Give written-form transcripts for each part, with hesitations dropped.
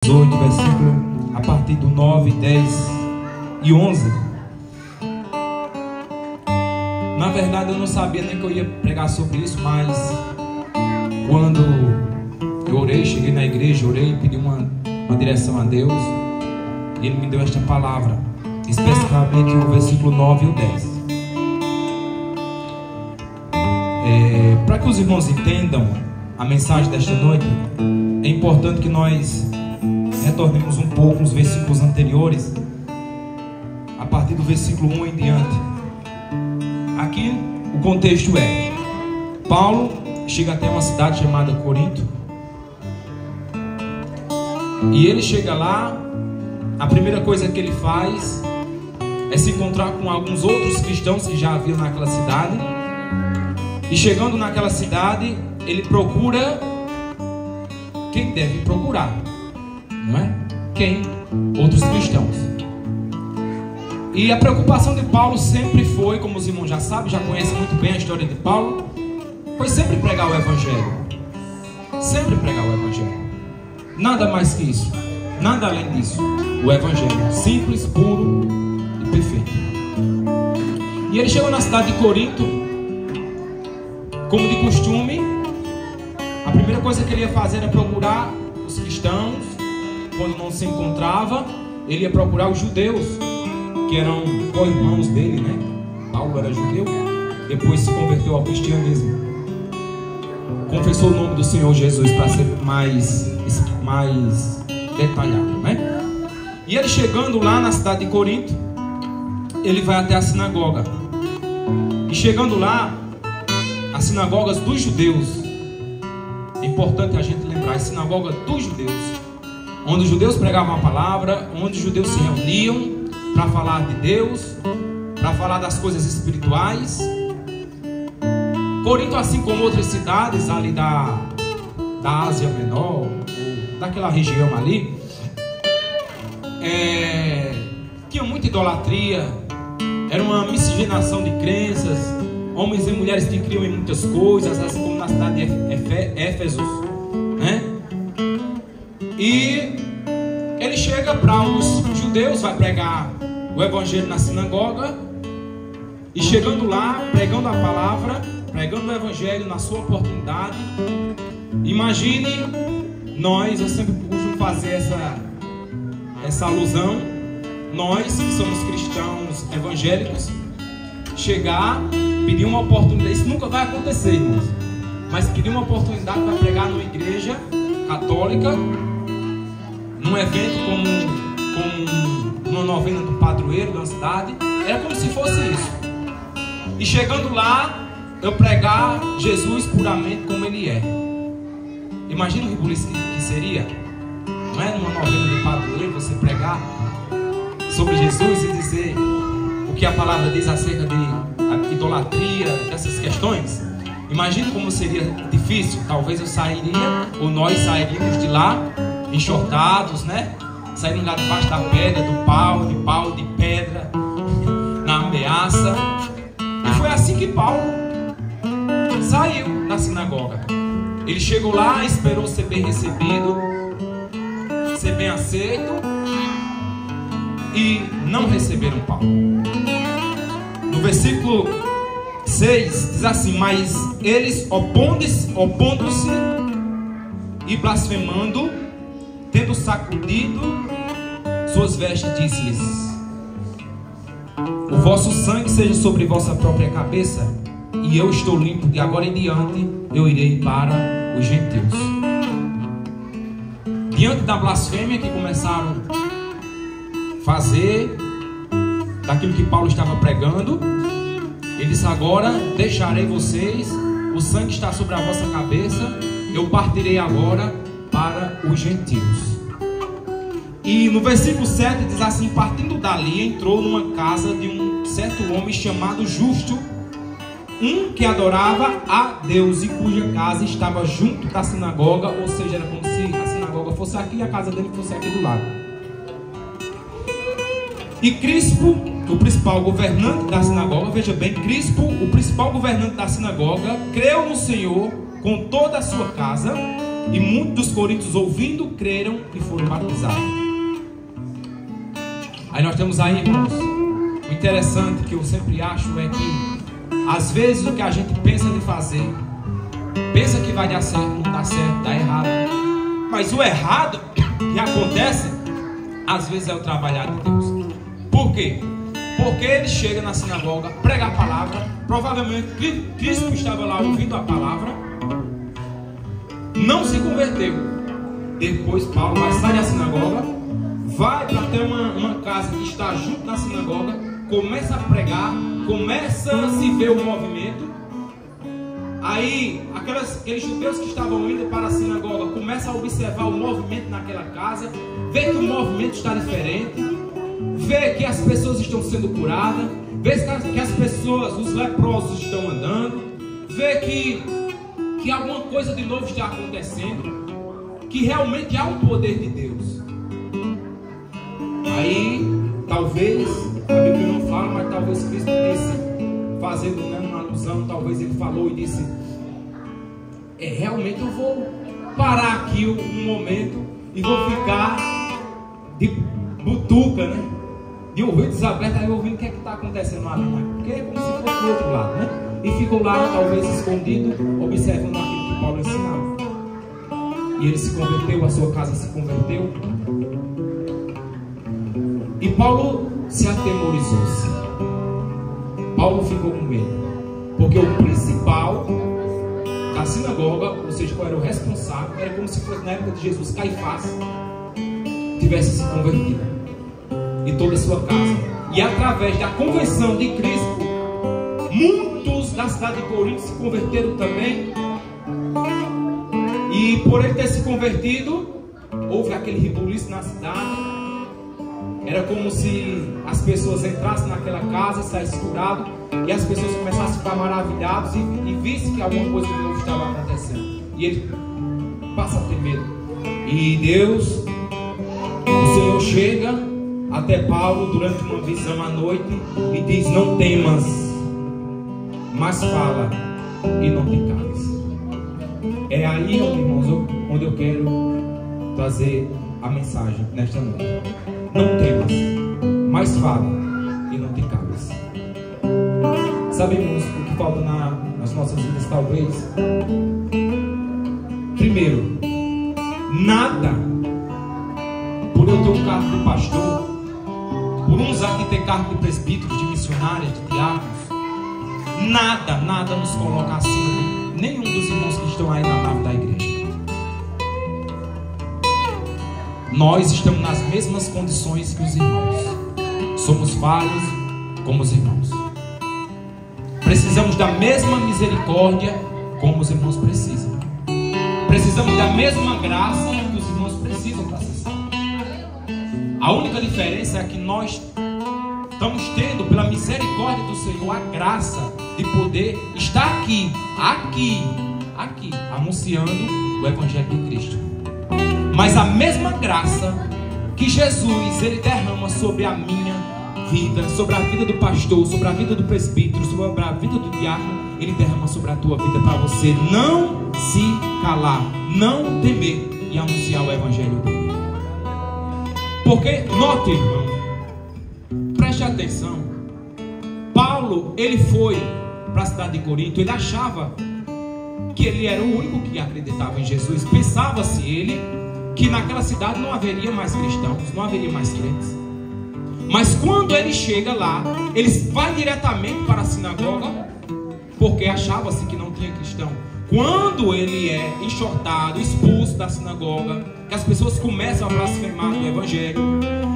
18, versículo a partir do 9, 10 e 11. Na verdade eu não sabia nem que eu ia pregar sobre isso, mas quando eu orei, cheguei na igreja, orei, pedi uma direção a Deus, e Ele me deu esta palavra, especificamente o versículo 9 e o 10. Para que os irmãos entendam a mensagem desta noite, é importante que nós retornemos um pouco nos versículos anteriores, a partir do versículo 1 em diante. Aqui o contexto é: Paulo chega até uma cidade chamada Corinto, e ele chega lá, a primeira coisa que ele faz é se encontrar com alguns outros cristãos que já haviam naquela cidade. E chegando naquela cidade, ele procura quem deve procurar, não é? Quem? Outros cristãos. E a preocupação de Paulo sempre foi, como os irmãos já sabem, já conhecem muito bem a história de Paulo, foi sempre pregar o Evangelho. Sempre pregar o Evangelho. Nada mais que isso, nada além disso. O Evangelho simples, puro e perfeito. E ele chegou na cidade de Corinto. Como de costume, a primeira coisa que ele ia fazer era procurar os cristãos. Quando não se encontrava, ele ia procurar os judeus, que eram co-irmãos dele, né? Paulo era judeu, depois se converteu ao cristianismo, confessou o nome do Senhor Jesus, para ser mais detalhado, né? E ele chegando lá na cidade de Corinto, ele vai até a sinagoga. E chegando lá, as sinagogas dos judeus, é importante a gente lembrar, as sinagogas dos judeus, onde os judeus pregavam a palavra, onde os judeus se reuniam para falar de Deus, para falar das coisas espirituais. Corinto, assim como outras cidades ali da Ásia Menor, daquela região ali, tinha muita idolatria, era uma miscigenação de crenças. Homens e mulheres que criam em muitas coisas, assim como na cidade de Éfeso, né? E ele chega para os judeus, vai pregar o Evangelho na sinagoga. E chegando lá, pregando a palavra, pregando o Evangelho na sua oportunidade. Imagine nós, eu sempre costumo fazer essa alusão, nós que somos cristãos evangélicos, chegar, pedir uma oportunidade. Isso nunca vai acontecer, irmãos, mas pedir uma oportunidade para pregar numa igreja católica, num evento como uma novena do padroeiro da cidade. Era como se fosse isso. E chegando lá, eu pregar Jesus puramente como Ele é. Imagina o rebuliço que seria, não é? Numa novena de padroeiro, você pregar sobre Jesus e dizer o que a palavra diz acerca de idolatria, dessas questões. Imagina como seria difícil. Talvez eu sairia, ou nós sairíamos de lá enxortados, né? Sairíamos lá debaixo da pedra, do pau, de pedra, na ameaça. E foi assim que Paulo saiu da sinagoga. Ele chegou lá, esperou ser bem recebido, ser bem aceito, e não receberam Paulo. No versículo 6 diz assim: mas eles, opondo-se e blasfemando, tendo sacudido suas vestes, disse-lhes: o vosso sangue seja sobre vossa própria cabeça, e eu estou limpo. De agora em diante eu irei para os gentios. Diante da blasfêmia que começaram a fazer daquilo que Paulo estava pregando, ele disse: agora deixarei vocês, o sangue está sobre a vossa cabeça, eu partirei agora para os gentios. E no versículo 7 diz assim: partindo dali, entrou numa casa de um certo homem chamado Justo, um que adorava a Deus, e cuja casa estava junto da sinagoga. Ou seja, era como se a sinagoga fosse aqui e a casa dele fosse aqui do lado. E Crispo, o principal governante da sinagoga, veja bem, Crispo, o principal governante da sinagoga, creu no Senhor com toda a sua casa, E muitos dos coríntios, ouvindo, creram e foram batizados. Aí nós temos aí, irmãos, o interessante que eu sempre acho é que às vezes o que a gente pensa de fazer, pensa que vai dar certo, não dá certo, dá errado. Mas o errado que acontece, às vezes é o trabalhar de Deus. Por quê? Porque ele chega na sinagoga, prega a palavra. Provavelmente Cristo estava lá ouvindo a palavra, não se converteu. Depois Paulo vai sair da sinagoga, vai para até uma casa que está junto da sinagoga, começa a pregar, começa a se ver o movimento. Aí aqueles judeus que estavam indo para a sinagoga começam a observar o movimento naquela casa, vê que o movimento está diferente, vê que as pessoas estão sendo curadas, vê que as pessoas, os leprosos estão andando, vê que alguma coisa de novo está acontecendo, que realmente há um poder de Deus. Aí, talvez, a Bíblia não fala, mas talvez Cristo disse, fazendo uma alusão, talvez ele falou e disse: realmente eu vou parar aqui um momento e vou ficar de butuca, né? De ouvidos abertos, aí ouvindo o que é que está acontecendo lá, porque é como se fosse do outro lado, né? E ficou lá, talvez escondido, observando aquilo que Paulo ensinava. E ele se converteu, a sua casa se converteu. E Paulo se atemorizou-se. Paulo ficou com medo, porque o principal da sinagoga, ou seja, qual era o responsável, era como se fosse na época de Jesus, Caifás, tivesse se convertido, e toda a sua casa. E através da conversão de Cristo, muitos da cidade de Corinto se converteram também. E por ele ter se convertido, houve aquele rebuliço na cidade. Era como se as pessoas entrassem naquela casa, saíssem curadas, e as pessoas começassem a ficar maravilhadas e vissem que alguma coisa de novo estava acontecendo. E ele passa a ter medo. E Deus, o Senhor, chega até Paulo durante uma visão à noite e diz: não temas, mas fala e não te cales. É aí, irmãos, onde eu quero trazer a mensagem nesta noite. Não temas, mas fala e não te cales. Sabemos o que falta nas nossas vidas, talvez. Primeiro, nada, por eu ter um cargo de pastor, por uns aqui ter cargo de presbíteros, de missionários, de diáconos, nada nos coloca acima de nenhum dos irmãos que estão aí na nave da igreja. Nós estamos nas mesmas condições que os irmãos. Somos falhos como os irmãos. Precisamos da mesma misericórdia como os irmãos precisam. Precisamos da mesma graça que os irmãos precisam para ser salvos. A única diferença é que nós estamos tendo, pela misericórdia do Senhor, a graça de poder estar aqui, anunciando o Evangelho de Cristo. Mas a mesma graça que Jesus ele derrama sobre a minha vida, sobre a vida do pastor, sobre a vida do presbítero, sobre a vida do diácono, ele derrama sobre a tua vida, para você não se calar, não temer e anunciar o Evangelho dele. Porque, note, irmão, preste atenção, Paulo, ele foi para a cidade de Corinto, ele achava que ele era o único que acreditava em Jesus. Pensava-se ele que naquela cidade não haveria mais cristãos, não haveria mais crentes. Mas quando ele chega lá, ele vai diretamente para a sinagoga, porque achava-se que não tinha cristão. Quando ele é enxotado, expulso da sinagoga, que as pessoas começam a blasfemar do Evangelho,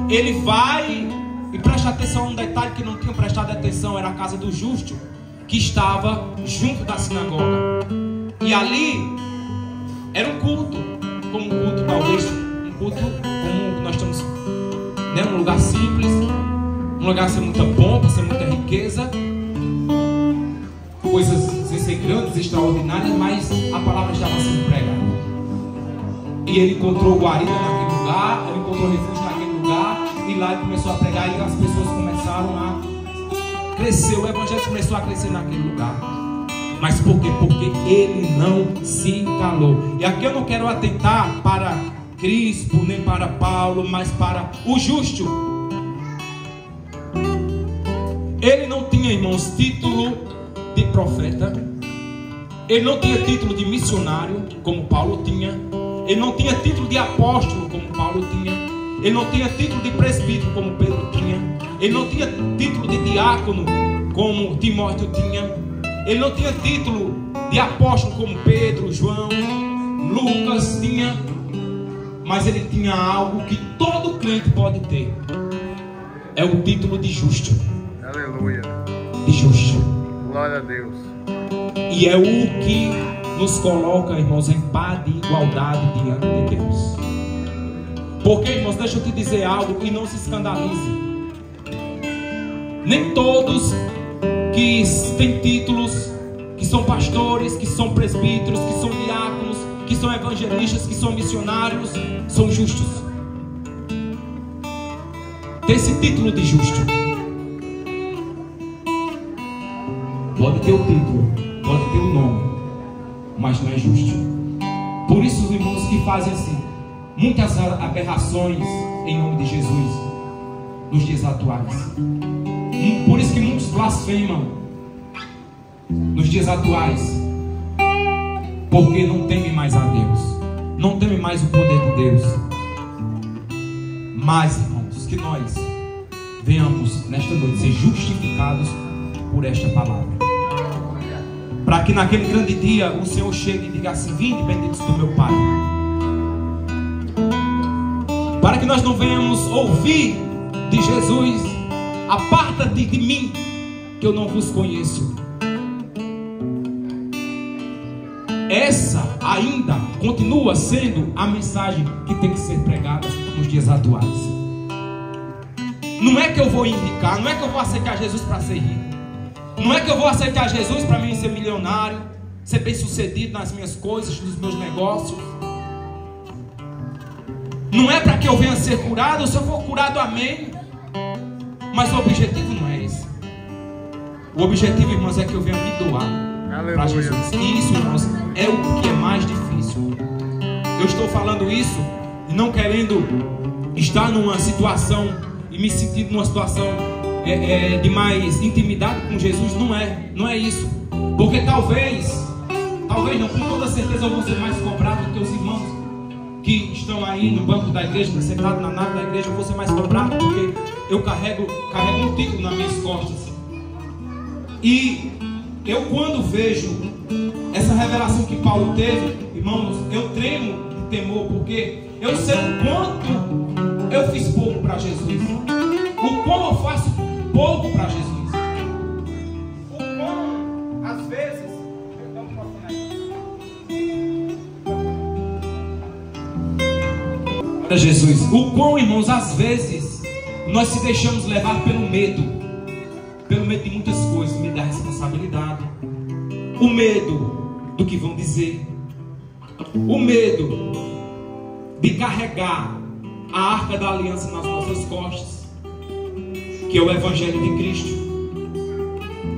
ele vai e presta atenção a um detalhe que não tinham prestado atenção: era a casa do justo, que estava junto da sinagoga. E ali era um culto, como um culto, talvez um culto como nós estamos, né, um lugar simples, um lugar sem muita pompa, sem muita riqueza, coisas sem ser grandes, extraordinárias, mas a palavra estava sendo pregada. E ele encontrou guarida naquele lugar, ele encontrou refúgio naquele lugar, e lá ele começou a pregar, e as pessoas começaram a crescer, o Evangelho começou a crescer naquele lugar. Mas por quê? Porque ele não se calou. E aqui eu não quero atentar para Crispo, nem para Paulo, mas para o justo. Ele não tinha, irmãos, título de profeta. Ele não tinha título de missionário, como Paulo tinha. Ele não tinha título de apóstolo, como Paulo tinha. Ele não tinha título de presbítero, como Pedro tinha. Ele não tinha título de diácono, como Timóteo tinha. Ele não tinha título de apóstolo, como Pedro, João, Lucas tinha. Mas ele tinha algo que todo crente pode ter. É o título de justo. Aleluia. De justo. Glória a Deus. E é o que nos coloca, irmãos, em paz e igualdade diante de Deus. Porque, irmãos, deixa eu te dizer algo e não se escandalize. Nem todos que têm títulos, que são pastores, que são presbíteros, que são diáconos, que são evangelistas, que são missionários, são justos. Tem esse título de justo. Pode ter o título, pode ter o nome, mas não é justo. Por isso os irmãos que fazem assim muitas aberrações em nome de Jesus nos dias atuais. Por isso que muitos blasfemam nos dias atuais, porque não temem mais a Deus, não temem mais o poder de Deus. Mas, irmãos, que nós venhamos nesta noite ser justificados por esta palavra, para que naquele grande dia o Senhor chegue e diga assim: vinde, benditos do meu Pai. Para que nós não venhamos ouvir de Jesus: aparta-te de mim, que eu não vos conheço. Essa ainda continua sendo a mensagem que tem que ser pregada nos dias atuais. Não é que eu vou indicar, não é que eu vou aceitar Jesus para ser rico, não é que eu vou aceitar Jesus para mim ser milionário, ser bem sucedido nas minhas coisas, nos meus negócios. Não é para que eu venha ser curado. Se eu for curado, amém. Mas o objetivo não é esse. O objetivo, irmãos, é que eu venha me doar para Jesus. E isso, irmãos, é o que é mais difícil. Eu estou falando isso e não querendo estar numa situação e me sentir numa situação de mais intimidade com Jesus. Não é isso. Porque talvez não, com toda certeza eu vou ser mais cobrado do que os irmãos que estão aí no banco da igreja, sentado na nave da igreja. Eu vou ser mais cobrado porque eu carrego um título nas minhas costas. E eu, quando vejo essa revelação que Paulo teve, irmãos, eu tremo de temor, porque eu sei o quanto eu fiz pouco para Jesus, o quão eu faço pouco para Jesus, o quão às vezes para Jesus, o quão, irmãos, às vezes nós se deixamos levar pelo medo de muitas coisas, o medo da responsabilidade, o medo do que vão dizer, o medo de carregar a arca da aliança nas nossas costas, que é o Evangelho de Cristo.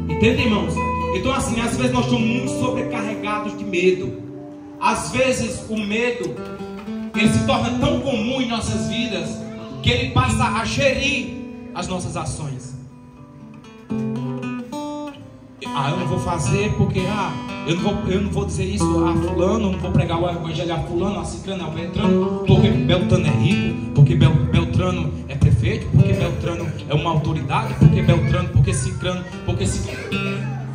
Entende, irmãos? Então, assim, às vezes nós estamos muito sobrecarregados de medo. Às vezes o medo, ele se torna tão comum em nossas vidas que ele passa a gerir as nossas ações. Eu não vou fazer porque eu não vou dizer isso a fulano, não vou pregar o evangelho a fulano, a ciclano, a Beltrano, porque Beltrano é rico, porque Beltrano é prefeito, porque Beltrano é uma autoridade, porque Beltrano, porque ciclano, porque ciclano.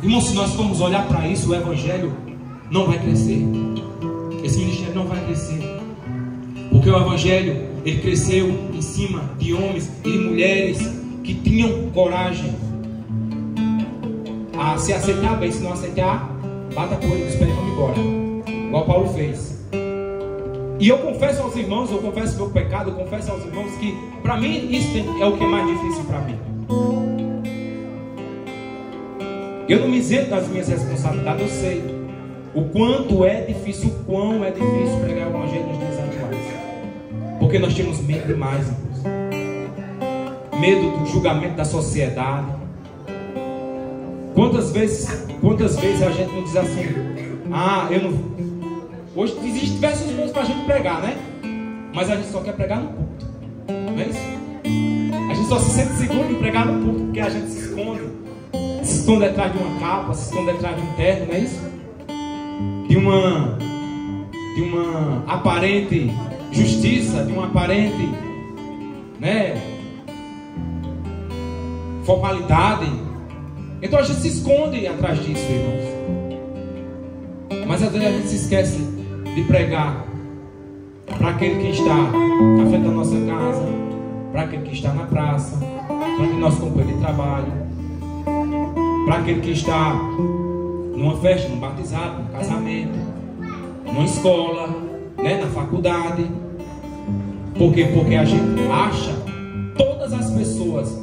Irmão, se nós formos olhar para isso, o evangelho não vai crescer. Esse ministério não vai crescer. Porque o evangelho, ele cresceu em cima de homens e de mulheres que tinham coragem a se aceitar bem. Se não aceitar, bata a poeira dos pés e vamos embora, igual Paulo fez. E eu confesso aos irmãos, eu confesso meu pecado, eu confesso aos irmãos que para mim isso é o que é mais difícil para mim. Eu não me isento das minhas responsabilidades. Eu sei o quanto é difícil, o quão é difícil pregar o evangelho nos dias atuais, porque nós temos medo demais, irmãos. Medo do julgamento da sociedade, Quantas vezes a gente não diz assim: ah, eu não. Hoje existem diversos meios para a gente pregar, né? Mas a gente só quer pregar no culto, não é isso? A gente só se sente seguro em pregar no culto porque a gente se esconde atrás de uma capa, se esconde atrás de um terno, não é isso? De uma aparente justiça, de uma aparente, né, formalidade. Então a gente se esconde atrás disso, irmãos. Mas às vezes a gente se esquece de pregar para aquele que está na frente da nossa casa, para aquele que está na praça, para aquele nosso companheiro de trabalho, para aquele que está numa festa, num batizado, num casamento, numa escola, né, na faculdade. Por quê? Porque a gente acha todas as pessoas,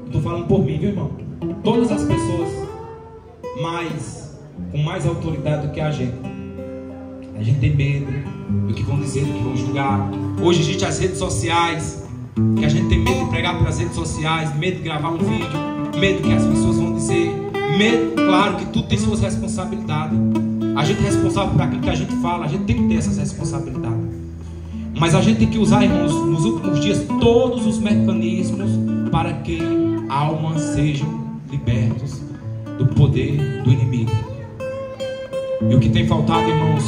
estou falando por mim, viu, irmão? Todas as pessoas com mais autoridade do que a gente. A gente tem medo do que vão dizer, do que vão julgar. Hoje existe as redes sociais, que a gente tem medo de pregar pelas redes sociais, medo de gravar um vídeo, medo do que as pessoas vão dizer, medo, claro que tudo tem suas responsabilidades. A gente é responsável por aquilo que a gente fala, a gente tem que ter essas responsabilidades. Mas a gente tem que usar, irmãos, nos últimos dias, todos os mecanismos para que almas sejam libertas do poder do inimigo. E o que tem faltado, irmãos,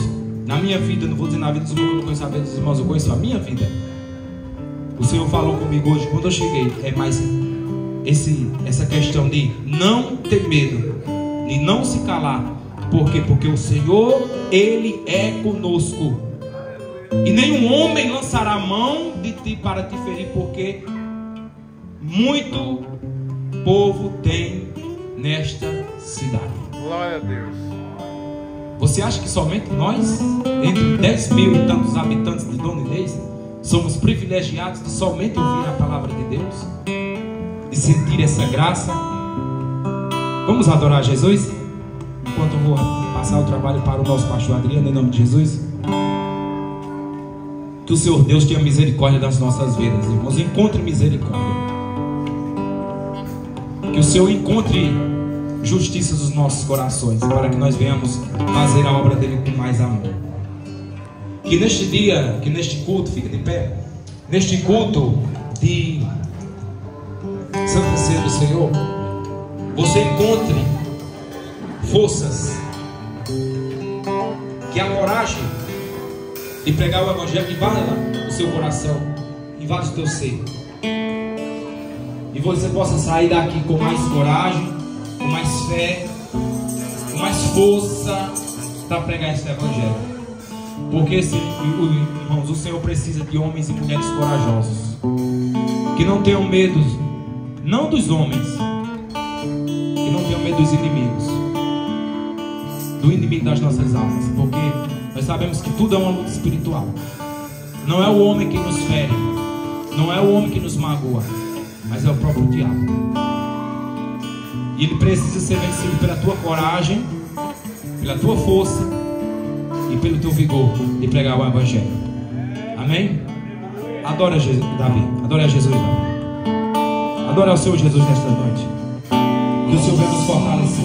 na minha vida, não vou dizer na vida dos irmãos, eu não conheço a vida dos irmãos, eu conheço a minha vida. O Senhor falou comigo hoje, quando eu cheguei, é mais essa questão de não ter medo, de não se calar. Por quê? Porque o Senhor, Ele é conosco. E nenhum homem lançará a mão de ti para te ferir, porque muito povo tem nesta cidade. Glória a Deus. Você acha que somente nós, entre 10 mil e tantos habitantes de Dona Inês, somos privilegiados de somente ouvir a palavra de Deus, de sentir essa graça? Vamos adorar Jesus? Enquanto eu vou passar o trabalho para o nosso pastor Adriano, em nome de Jesus. Que o Senhor Deus tenha misericórdia das nossas vidas, irmãos. Encontre misericórdia. Que o Senhor encontre justiça dos nossos corações, para que nós venhamos fazer a obra dele com mais amor. Que neste dia, que neste culto, fica de pé, neste culto de Santa Ceia do Senhor, você encontre forças, que a coragem de pregar o Evangelho invada o seu coração, invada o teu ser, e você possa sair daqui com mais coragem, com mais fé, com mais força para pregar esse Evangelho. Porque irmãos, o Senhor precisa de homens e mulheres corajosos, que não tenham medo, não dos homens, que não tenham medo dos inimigos, do inimigo das nossas almas, porque nós sabemos que tudo é uma luta espiritual. Não é o homem que nos fere, não é o homem que nos magoa, mas é o próprio diabo. E ele precisa ser vencido pela tua coragem, pela tua força e pelo teu vigor de pregar o Evangelho. Amém? Adora Jesus, Davi. Adora Jesus, Davi. Adora ao Senhor Jesus nesta noite. Que o Senhor venha nos fortalecer.